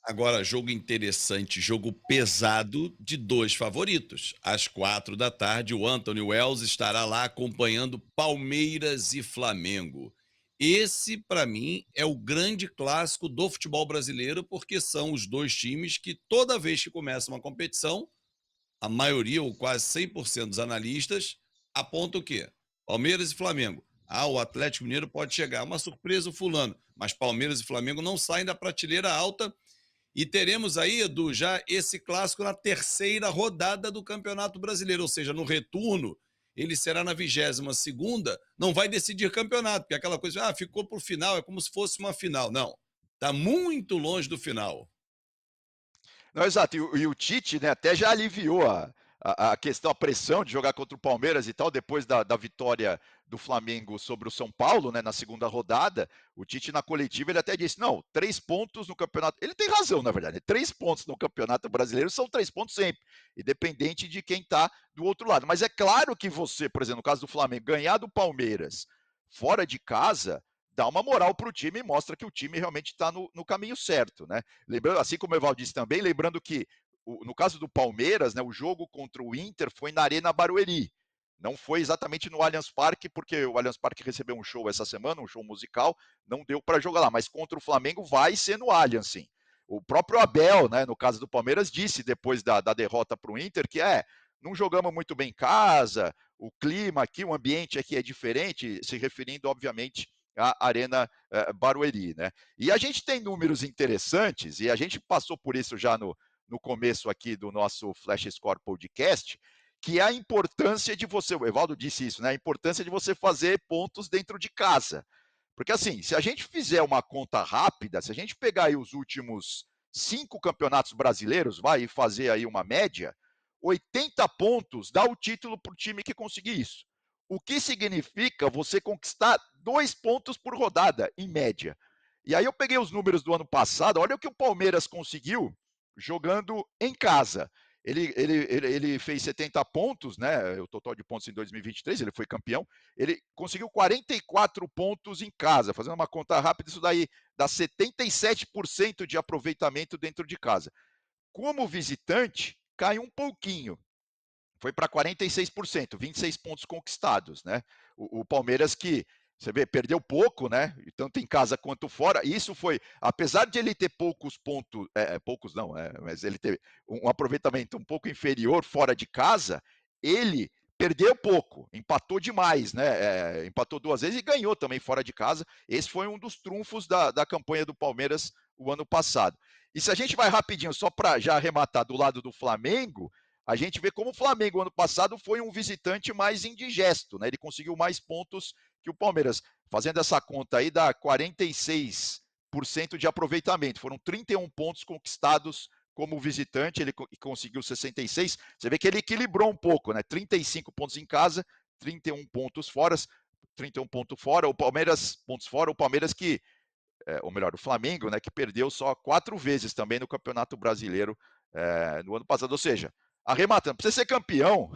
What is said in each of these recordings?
Agora, jogo interessante, jogo pesado de 2 favoritos. Às 4 da tarde, o Anthony Wells estará lá acompanhando Palmeiras e Flamengo. Esse, para mim, é o grande clássico do futebol brasileiro, porque são os 2 times que toda vez que começa uma competição, a maioria ou quase 100% dos analistas aponta o quê? Palmeiras e Flamengo. Ah, o Atlético Mineiro pode chegar, uma surpresa o fulano, mas Palmeiras e Flamengo não saem da prateleira alta e teremos aí, Edu, já esse clássico na terceira rodada do Campeonato Brasileiro, ou seja, no retorno, ele será na 22ª, não vai decidir campeonato, porque aquela coisa, ficou por final, é como se fosse uma final. Não, está muito longe do final. Não, exato. E o Tite, né, até já aliviou a questão, a pressão de jogar contra o Palmeiras e tal, depois da vitória do Flamengo sobre o São Paulo, né, na segunda rodada. O Tite, na coletiva, ele até disse: não, 3 pontos no campeonato. Ele tem razão, na verdade. 3 pontos no campeonato brasileiro são 3 pontos sempre, independente de quem está do outro lado. Mas é claro que você, por exemplo, no caso do Flamengo, ganhar do Palmeiras fora de casa dá uma moral para o time e mostra que o time realmente está no caminho certo, né? Lembrando, assim como o Evaldo disse também, lembrando que no caso do Palmeiras, né, o jogo contra o Inter foi na Arena Barueri. Não foi exatamente no Allianz Parque, porque o Allianz Parque recebeu um show essa semana, um show musical, não deu para jogar lá. Mas contra o Flamengo vai ser no Allianz, sim. O próprio Abel, né, no caso do Palmeiras, disse depois da derrota para o Inter que não jogamos muito bem em casa, o clima aqui, o ambiente aqui é diferente, se referindo, obviamente, à Arena Barueri, né? E a gente tem números interessantes, e a gente passou por isso já no começo aqui do nosso Flash Score Podcast, que é a importância de você, o Evaldo disse isso, né? A importância de você fazer pontos dentro de casa. Porque assim, se a gente fizer uma conta rápida, se a gente pegar aí os últimos 5 campeonatos brasileiros, vai e fazer aí uma média, 80 pontos dá o título para o time que conseguir isso. O que significa você conquistar 2 pontos por rodada, em média. E aí eu peguei os números do ano passado, olha o que o Palmeiras conseguiu jogando em casa. Ele fez 70 pontos, né? O total de pontos em 2023, ele foi campeão. Ele conseguiu 44 pontos em casa. Fazendo uma conta rápida, isso daí dá 77% de aproveitamento dentro de casa. Como visitante, cai um pouquinho. Foi para 46%, 26 pontos conquistados, né? O Palmeiras que você vê, perdeu pouco, né? Tanto em casa quanto fora. Isso foi, apesar de ele ter poucos pontos, poucos não, mas ele ter um aproveitamento um pouco inferior fora de casa, ele perdeu pouco, empatou demais, né? Empatou 2 vezes e ganhou também fora de casa. Esse foi um dos trunfos da campanha do Palmeiras o ano passado. E se a gente vai rapidinho, só para já arrematar do lado do Flamengo, a gente vê como o Flamengo ano passado foi um visitante mais indigesto, né? Ele conseguiu mais pontos que o Palmeiras. Fazendo essa conta aí, dá 46% de aproveitamento. Foram 31 pontos conquistados como visitante, ele conseguiu 66. Você vê que ele equilibrou um pouco, né? 35 pontos em casa, 31 pontos fora, 31 pontos fora, o Palmeiras pontos fora, o Palmeiras que, ou melhor, o Flamengo, né, que perdeu só 4 vezes também no Campeonato Brasileiro no ano passado. Ou seja, arrematando, para você ser campeão,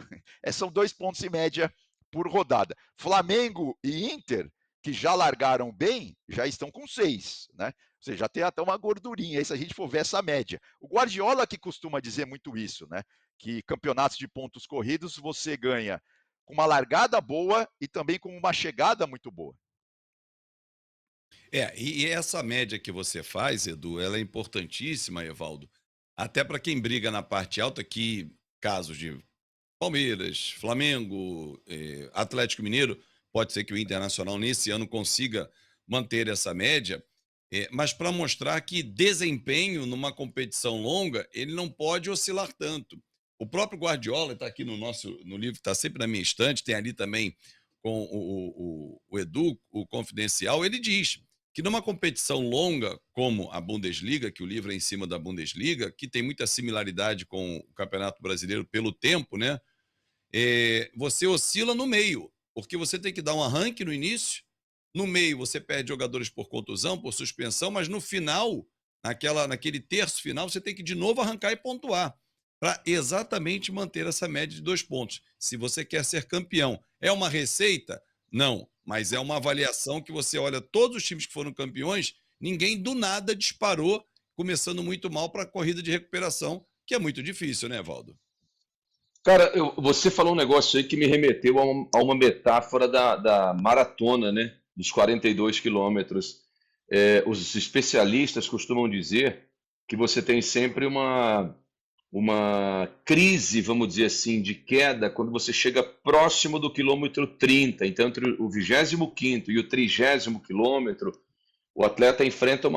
são 2 pontos em média por rodada. Flamengo e Inter, que já largaram bem, já estão com 6, né? Ou seja, já tem até uma gordurinha aí se a gente for ver essa média. O Guardiola que costuma dizer muito isso, né? Que campeonatos de pontos corridos você ganha com uma largada boa e também com uma chegada muito boa. E essa média que você faz, Edu, ela é importantíssima, Evaldo, até para quem briga na parte alta, que casos de Palmeiras, Flamengo, Atlético Mineiro, pode ser que o Internacional nesse ano consiga manter essa média, mas para mostrar que desempenho numa competição longa, ele não pode oscilar tanto. O próprio Guardiola está aqui no livro, está sempre na minha estante, tem ali também com o Edu, o Confidencial, ele diz que numa competição longa, como a Bundesliga, que o livro é em cima da Bundesliga, que tem muita similaridade com o Campeonato Brasileiro pelo tempo, né? Você oscila no meio, porque você tem que dar um arranque no início, no meio você perde jogadores por contusão, por suspensão, mas no final, naquele terço final, você tem que de novo arrancar e pontuar, para exatamente manter essa média de 2 pontos. Se você quer ser campeão, é uma receita? Não, mas é uma avaliação que você olha todos os times que foram campeões, ninguém do nada disparou começando muito mal para a corrida de recuperação, que é muito difícil, né, Valdo? Cara, você falou um negócio aí que me remeteu a uma metáfora da maratona, né? Dos 42 quilômetros. Os especialistas costumam dizer que você tem sempre uma crise, vamos dizer assim, de queda quando você chega próximo do quilômetro 30. Então, entre o 25º e o 30º quilômetro, o atleta enfrenta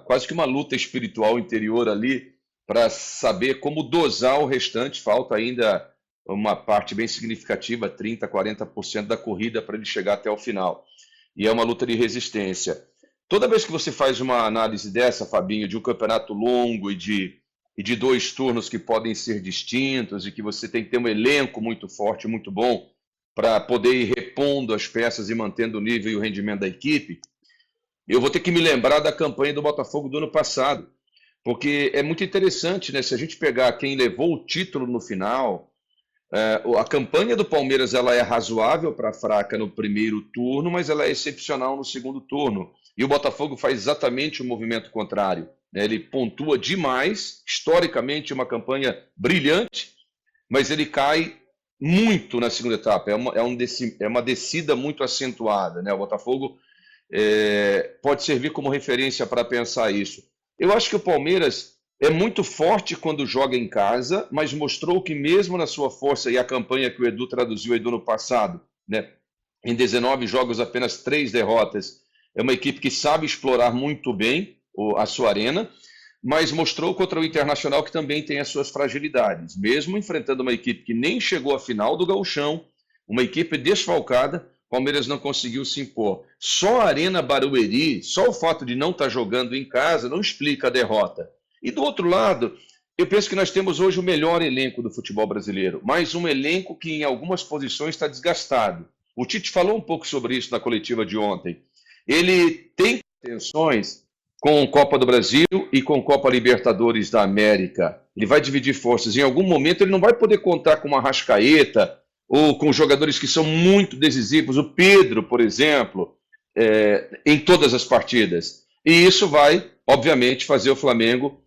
quase que uma luta espiritual interior ali para saber como dosar o restante. Falta ainda uma parte bem significativa, 30, 40% da corrida para ele chegar até o final. E é uma luta de resistência. Toda vez que você faz uma análise dessa, Fabinho, de um campeonato longo e de 2 turnos que podem ser distintos e que você tem que ter um elenco muito forte, muito bom, para poder ir repondo as peças e mantendo o nível e o rendimento da equipe, eu vou ter que me lembrar da campanha do Botafogo do ano passado, porque é muito interessante, né? Se a gente pegar quem levou o título no final, a campanha do Palmeiras ela é razoável para fraca no primeiro turno, mas ela é excepcional no segundo turno. E o Botafogo faz exatamente o movimento contrário, né? Ele pontua demais, historicamente uma campanha brilhante, mas ele cai muito na segunda etapa. É uma descida muito acentuada, né? O Botafogo pode servir como referência para pensar isso. Eu acho que o Palmeiras é muito forte quando joga em casa, mas mostrou que mesmo na sua força, e a campanha que o Edu traduziu aí do ano passado, né, em 19 jogos apenas 3 derrotas, é uma equipe que sabe explorar muito bem a sua arena, mas mostrou contra o Internacional que também tem as suas fragilidades. Mesmo enfrentando uma equipe que nem chegou à final do Gauchão, uma equipe desfalcada, Palmeiras não conseguiu se impor. Só a Arena Barueri, só o fato de não estar jogando em casa, não explica a derrota. E do outro lado, eu penso que nós temos hoje o melhor elenco do futebol brasileiro, mas um elenco que em algumas posições está desgastado. O Tite falou um pouco sobre isso na coletiva de ontem. Ele tem pretensões com Copa do Brasil e com Copa Libertadores da América. Ele vai dividir forças. Em algum momento ele não vai poder contar com uma Arrascaeta ou com jogadores que são muito decisivos, o Pedro, por exemplo, em todas as partidas. E isso vai, obviamente, fazer o Flamengo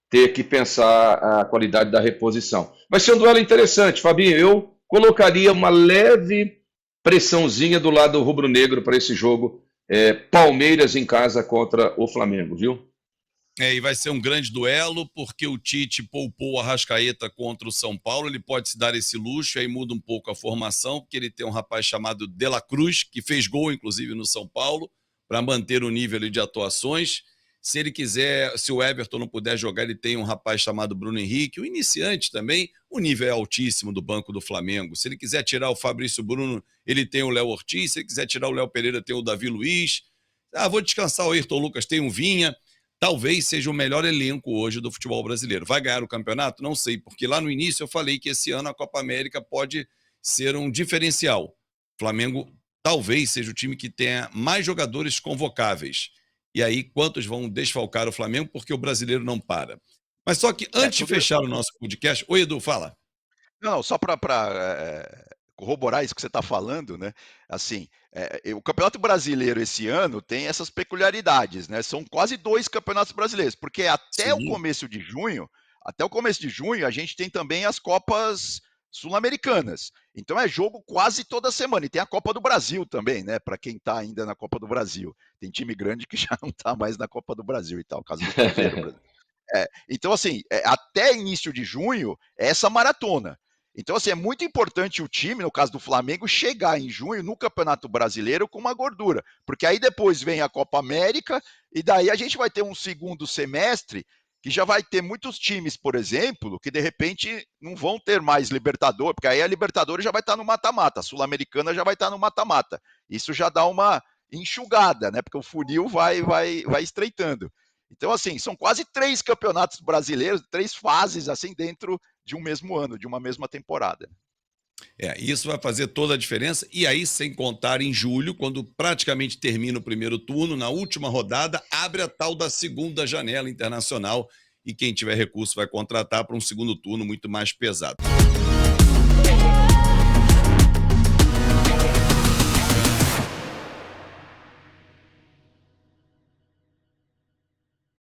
ter que pensar a qualidade da reposição. Vai ser um duelo interessante, Fabinho. Eu colocaria uma leve pressãozinha do lado rubro-negro para esse jogo. Palmeiras em casa contra o Flamengo, viu? E vai ser um grande duelo, porque o Tite poupou o Arrascaeta contra o São Paulo, ele pode se dar esse luxo, aí muda um pouco a formação, porque ele tem um rapaz chamado De La Cruz, que fez gol, inclusive, no São Paulo, para manter o nível de atuações. Se ele quiser, se o Everton não puder jogar, ele tem um rapaz chamado Bruno Henrique, o iniciante também, o nível é altíssimo do banco do Flamengo. Se ele quiser tirar o Fabrício Bruno, ele tem o Léo Ortiz, se ele quiser tirar o Léo Pereira, tem o Davi Luiz. Vou descansar o Ayrton Lucas, tem um Vinha. Talvez seja o melhor elenco hoje do futebol brasileiro. Vai ganhar o campeonato? Não sei, porque lá no início eu falei que esse ano a Copa América pode ser um diferencial. O Flamengo talvez seja o time que tenha mais jogadores convocáveis. E aí, quantos vão desfalcar o Flamengo? Porque o brasileiro não para. Mas só que antes de fechar o nosso podcast... Oi, Edu, fala. Não, só para corroborar isso que você está falando, né? Assim, o Campeonato Brasileiro esse ano tem essas peculiaridades, né? São quase 2 campeonatos brasileiros, porque até o começo de junho, a gente tem também as Copas Sul-Americanas. Então é jogo quase toda semana. E tem a Copa do Brasil também, né? Para quem está ainda na Copa do Brasil. Tem time grande que já não está mais na Copa do Brasil e tal, caso do Cruzeiro. Então, assim, até início de junho, é essa maratona. Então, assim, é muito importante o time, no caso do Flamengo, chegar em junho no Campeonato Brasileiro com uma gordura, porque aí depois vem a Copa América e daí a gente vai ter um segundo semestre que já vai ter muitos times, por exemplo, que de repente não vão ter mais Libertadores, porque aí a Libertadores já vai estar no mata-mata, a Sul-Americana já vai estar no mata-mata. Isso já dá uma enxugada, né? Porque o funil vai estreitando. Então, assim, são quase 3 campeonatos brasileiros, 3 fases, assim, dentro de um mesmo ano, de uma mesma temporada. Isso vai fazer toda a diferença. E aí, sem contar em julho, quando praticamente termina o primeiro turno, na última rodada, abre a tal da segunda janela internacional e quem tiver recurso vai contratar para um segundo turno muito mais pesado.